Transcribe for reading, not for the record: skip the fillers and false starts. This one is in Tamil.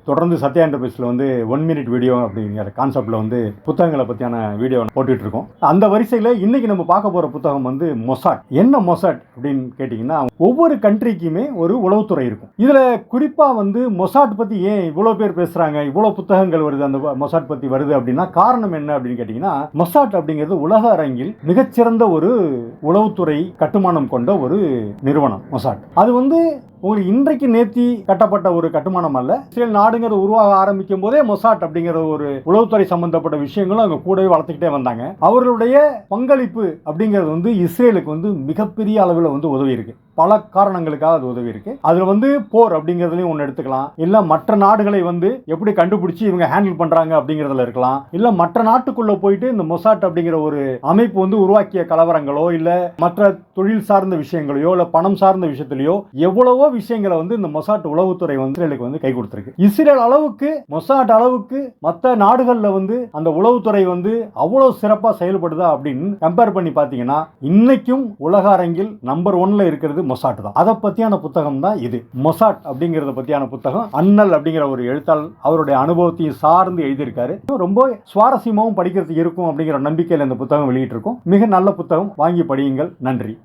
தொடர்ந்து சத்யா என்டர்பிரைஸில் வந்து 1 மினிட் வீடியோ அப்படிங்கிற கான்செப்டில் வந்து புத்தகங்களை பற்றியான வீடியோ போட்டுட்டு இருக்கோம். அந்த வரிசையில் இன்னைக்கு நம்ம பார்க்க போகிற புத்தகம் வந்து மொசாட். என்ன மொசாட் அப்படின்னு கேட்டிங்கன்னா, ஒவ்வொரு கண்ட்ரிக்குமே ஒரு உளவுத்துறை இருக்கும். இதில் குறிப்பாக வந்து மொசாட் பற்றி ஏன் இவ்வளோ பேர் பேசுகிறாங்க, இவ்வளோ புத்தகங்கள் வருது அந்த மொசாட் பற்றி வருது அப்படின்னா காரணம் என்ன அப்படின்னு கேட்டிங்கன்னா, மொசாட் அப்படிங்கிறது உலக அரங்கில் மிகச்சிறந்த ஒரு உளவுத்துறை கட்டுமானம் கொண்ட ஒரு நிறுவனம் மொசாட். அது வந்து உங்களுக்கு இன்றைக்கு நேத்தி கட்டப்பட்ட ஒரு கட்டுமானம் அல்ல. இஸ்ரேல் நாடுங்கிற உருவாக ஆரம்பிக்கும் போதே மொசாட் அப்படிங்கிற ஒரு உளவுத்துறை சம்பந்தப்பட்ட விஷயங்களும் அவங்க கூடவே வளர்த்துக்கிட்டே வந்தாங்க. அவர்களுடைய பங்களிப்பு அப்படிங்கிறது வந்து இஸ்ரேலுக்கு வந்து மிகப்பெரிய அளவில் வந்து உதவி இருக்கு. பல காரணங்களுக்காக அது உதவி இருக்கு. அதுல வந்து போர் அப்படிங்கிறதுலையும் ஒன்று எடுத்துக்கலாம், இல்ல மற்ற நாடுகளை வந்து எப்படி கண்டுபிடிச்சு இவங்க ஹேண்டில் பண்றாங்க அப்படிங்கிறதுல இருக்கலாம், இல்ல மற்ற நாட்டுக்குள்ள போயிட்டு இந்த மொசாட் அப்படிங்கிற ஒரு அமைப்பு வந்து உருவாக்கிய கலவரங்களோ இல்ல மற்ற தொழில் சார்ந்த விஷயங்களையோ இல்ல பணம் சார்ந்த விஷயத்திலேயோ எவ்வளவோ விஷயங்களை வந்து இந்த மொசாட் உளவுத்துறை வந்து இஸ்ரேலுக்கு வந்து கை கொடுத்திருக்கு. இஸ்ரேல் அளவுக்கு மொசாட் அளவுக்கு மற்ற நாடுகள்ல வந்து அந்த உளவுத்துறை வந்து அவ்வளவு சிறப்பா செயல்படுதா அப்படின்னு கம்பேர் பண்ணி பார்த்தீங்கன்னா இன்னைக்கும் உலக அரங்கில் நம்பர் 1ல இருக்கிறது மொசாட் தான். அதை பத்தியான புத்தகம் தான் இது. மொசாட் அப்படிங்கறத பத்தியான புத்தகம் அன்னல் அப்படிங்கிற ஒரு எழுத்தாளர் அவருடைய அனுபவத்தையும் சார்ந்து எழுதியிருக்காரு. ரொம்ப சுவாரஸ்யமாகவும் படிக்கிறதுக்கு இருக்கும் அப்படிங்கிற நம்பிக்கையில் இந்த புத்தகம் வெளியிட்டிருக்கும். மிக நல்ல புத்தகம், வாங்கி படியுங்கள். நன்றி.